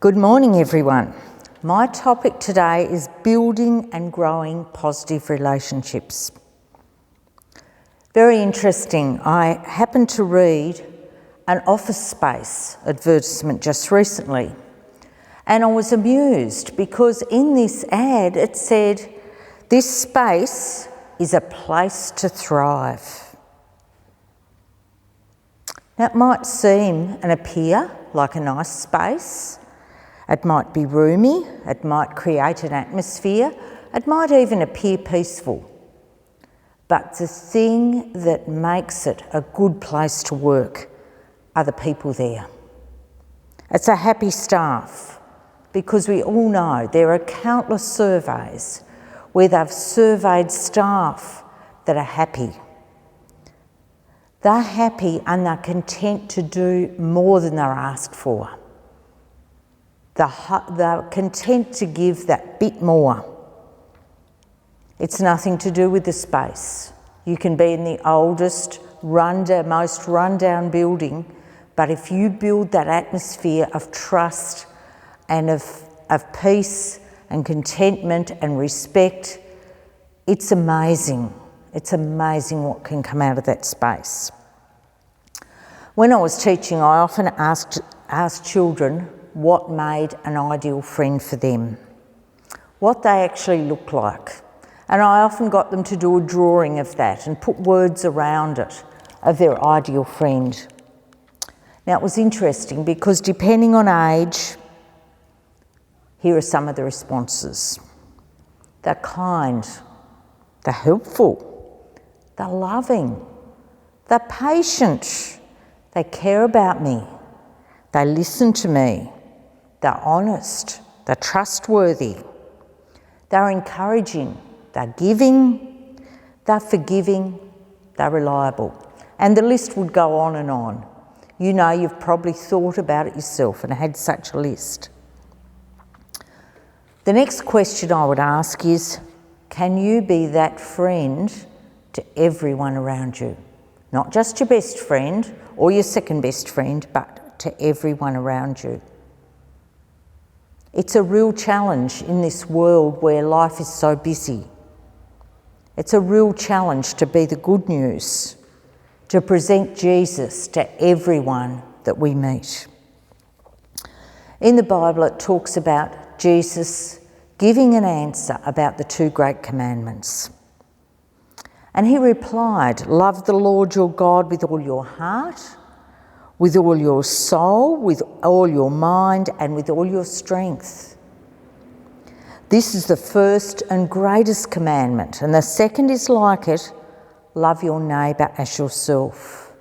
Good morning, everyone. My topic today is building and growing positive relationships. Very interesting. I happened to read an office space advertisement just recently, and I was amused because in this ad it said, "This space is a place to thrive." That might seem and appear like a nice space. It might be roomy, it might create an atmosphere, it might even appear peaceful. But the thing that makes it a good place to work are the people there. It's a happy staff, because we all know there are countless surveys where they've surveyed staff that are happy. They're happy and they're content to do more than they're asked for. They're content to give that bit more. It's nothing to do with the space. You can be in the oldest, most rundown building, but if you build that atmosphere of trust and of peace and contentment and respect, it's amazing. It's amazing what can come out of that space. When I was teaching, I often asked children what made an ideal friend for them, what they actually look like. And I often got them to do a drawing of that and put words around it of their ideal friend. Now, it was interesting because depending on age, here are some of the responses. They're kind, they're helpful, they're loving, they're patient, they care about me, they listen to me, they're honest, they're trustworthy, they're encouraging, they're giving, they're forgiving, they're reliable. And the list would go on and on. You know, you've probably thought about it yourself and had such a list. The next question I would ask is, can you be that friend to everyone around you? Not just your best friend or your second best friend, but to everyone around you. It's a real challenge in this world where life is so busy. It's a real challenge to be the good news, to present Jesus to everyone that we meet. In the Bible, it talks about Jesus giving an answer about the two great commandments. And he replied, "Love the Lord your God with all your heart, with all your soul, with all your mind, and with all your strength. This is the first and greatest commandment, and the second is like it, love your neighbour as yourself.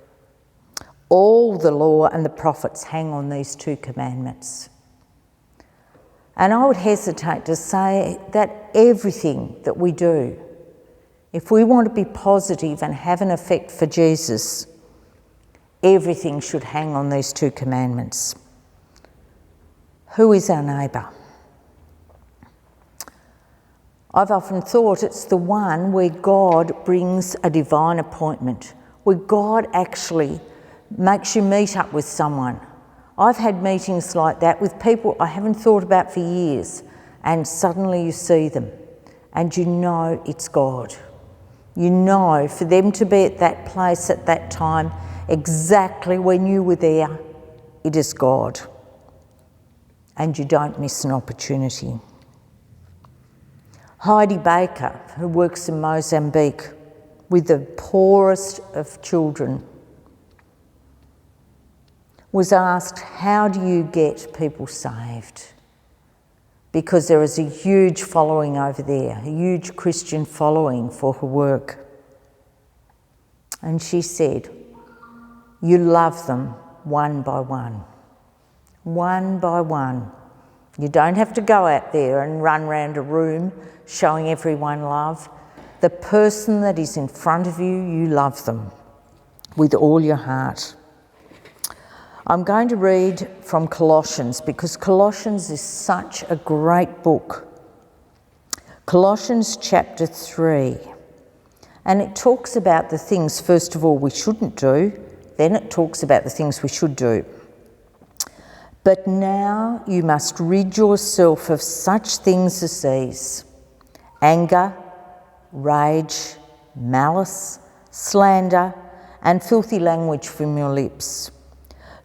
All the law and the prophets hang on these two commandments." And I would hesitate to say that everything that we do, if we want to be positive and have an effect for Jesus, everything should hang on these two commandments. Who is our neighbour? I've often thought it's the one where God brings a divine appointment, where God actually makes you meet up with someone. I've had meetings like that with people I haven't thought about for years, and suddenly you see them and you know it's God. You know for them to be at that place at that time, exactly when you were there, it is God. And you don't miss an opportunity. Heidi Baker, who works in Mozambique with the poorest of children, was asked, how do you get people saved? Because there is a huge following over there, a huge Christian following for her work. And she said, you love them one by one. One by one. You don't have to go out there and run around a room showing everyone love. The person that is in front of you, you love them with all your heart. I'm going to read from Colossians because Colossians is such a great book. Colossians chapter 3. And it talks about the things, first of all, we shouldn't do. Then it talks about the things we should do. But now you must rid yourself of such things as these: anger, rage, malice, slander, and filthy language from your lips.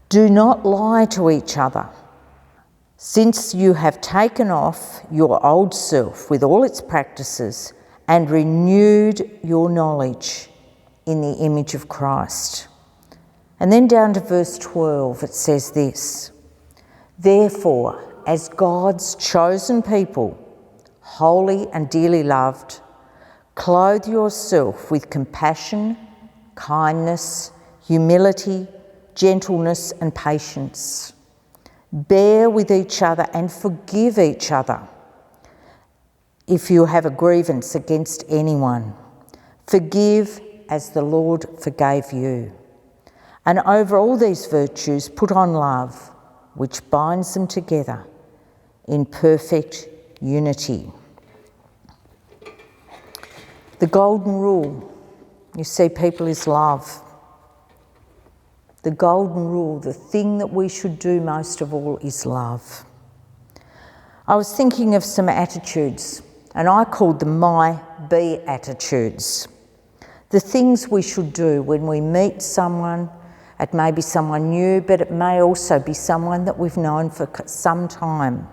Do not lie to each other, since you have taken off your old self with all its practices and renewed your knowledge in the image of Christ. And then down to verse 12, it says this: Therefore, as God's chosen people, holy and dearly loved, clothe yourself with compassion, kindness, humility, gentleness, and patience. Bear with each other and forgive each other if you have a grievance against anyone. Forgive as the Lord forgave you. And over all these virtues, put on love, which binds them together in perfect unity. The golden rule, you see, people, is love. The golden rule, the thing that we should do most of all, is love. I was thinking of some attitudes, and I called them my beatitudes. The things we should do when we meet someone. It may be someone new, but it may also be someone that we've known for some time.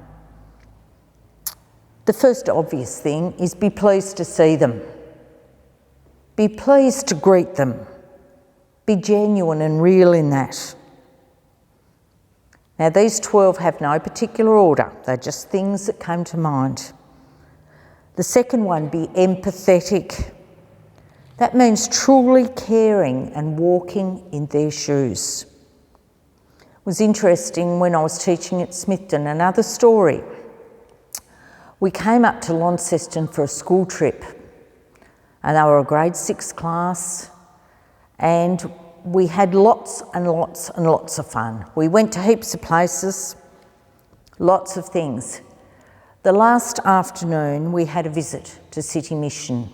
The first obvious thing is be pleased to see them. Be pleased to greet them. Be genuine and real in that. Now, these 12 have no particular order. They're just things that came to mind. The second one, be empathetic. That means truly caring and walking in their shoes. It was interesting when I was teaching at Smithton, another story. We came up to Launceston for a school trip, and they were a grade 6 class, and we had lots and lots and lots of fun. We went to heaps of places, lots of things. The last afternoon we had a visit to City Mission,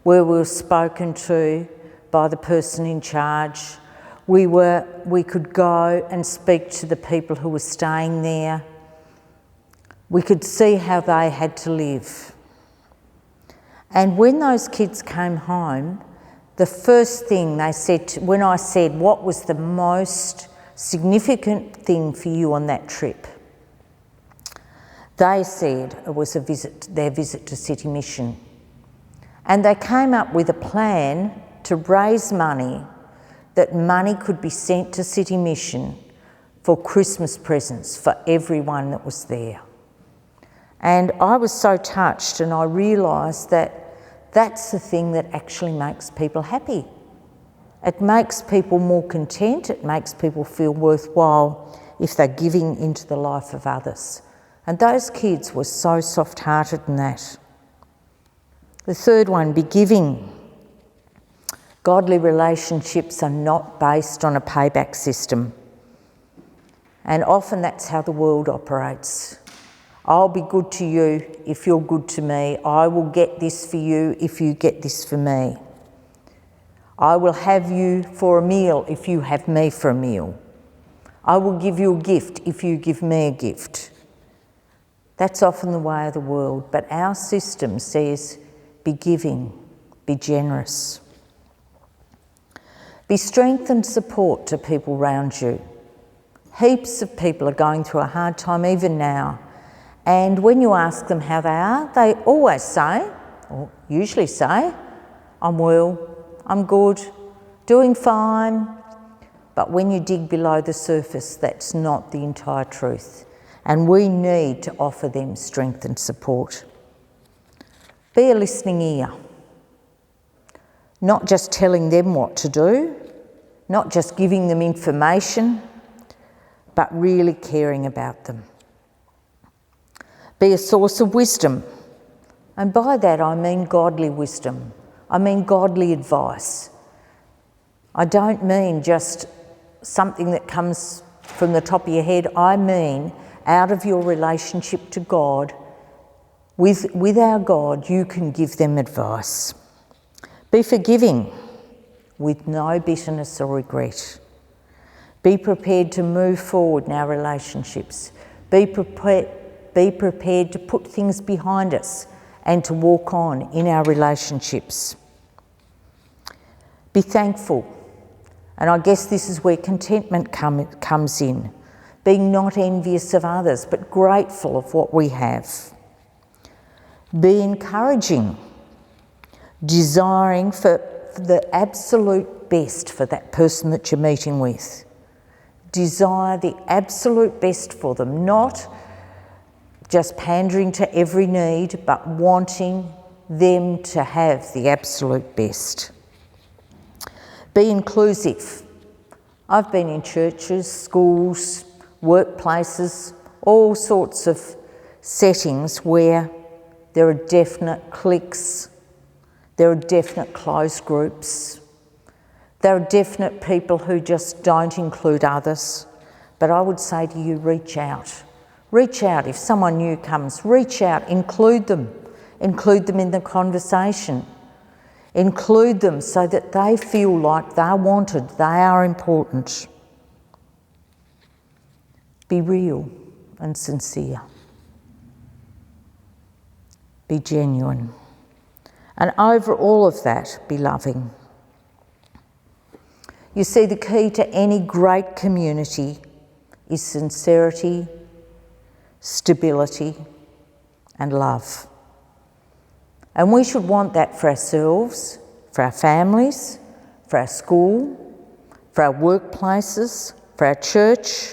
where we were spoken to by the person in charge. We could go and speak to the people who were staying there. We could see how they had to live. And when those kids came home, the first thing they said, when I said, what was the most significant thing for you on that trip? They said it was their visit to City Mission. And they came up with a plan to raise money, that money could be sent to City Mission for Christmas presents for everyone that was there. And I was so touched, and I realised that that's the thing that actually makes people happy. It makes people more content, it makes people feel worthwhile if they're giving into the life of others. And those kids were so soft-hearted in that. The third one, be giving. Godly relationships are not based on a payback system. And often that's how the world operates. I'll be good to you if you're good to me. I will get this for you if you get this for me. I will have you for a meal if you have me for a meal. I will give you a gift if you give me a gift. That's often the way of the world, but our system says, be giving, be generous. Be strength and support to people around you. Heaps of people are going through a hard time even now, and when you ask them how they are, they always say, or usually say, I'm well, I'm good, doing fine. But when you dig below the surface, that's not the entire truth, and we need to offer them strength and support. Be a listening ear, not just telling them what to do, not just giving them information, but really caring about them. Be a source of wisdom, and by that I mean godly wisdom. I mean godly advice. I don't mean just something that comes from the top of your head. I mean out of your relationship to God. With our God, you can give them advice. Be forgiving with no bitterness or regret. Be prepared to move forward in our relationships. Be prepared to put things behind us and to walk on in our relationships. Be thankful. And I guess this is where contentment comes in. Being not envious of others, but grateful of what we have. Be encouraging. Desiring for the absolute best for that person that you're meeting with. Desire the absolute best for them, not just pandering to every need, but wanting them to have the absolute best. Be inclusive. I've been in churches, schools, workplaces, all sorts of settings where there are definite cliques, there are definite closed groups, there are definite people who just don't include others. But I would say to you, reach out. Reach out. If someone new comes, reach out, include them. Include them in the conversation. Include them so that they feel like they're wanted, they are important. Be real and sincere. Be genuine. And over all of that, be loving. You see, the key to any great community is sincerity, stability, and love. And we should want that for ourselves, for our families, for our school, for our workplaces, for our church,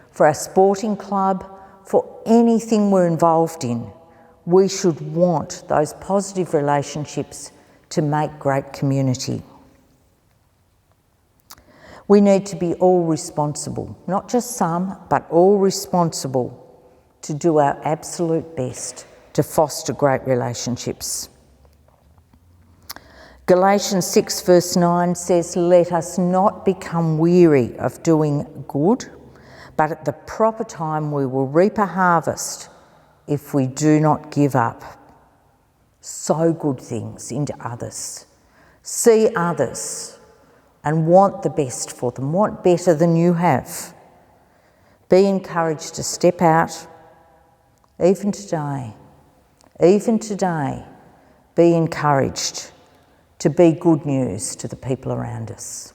for our sporting club, for anything we're involved in. We should want those positive relationships to make great community. We need to be all responsible, not just some, but all responsible to do our absolute best to foster great relationships. Galatians 6 verse 9 says, "Let us not become weary of doing good, but at the proper time we will reap a harvest if we do not give up." Sow good things into others. See others and want the best for them, want better than you have. Be encouraged to step out, even today, be encouraged to be good news to the people around us.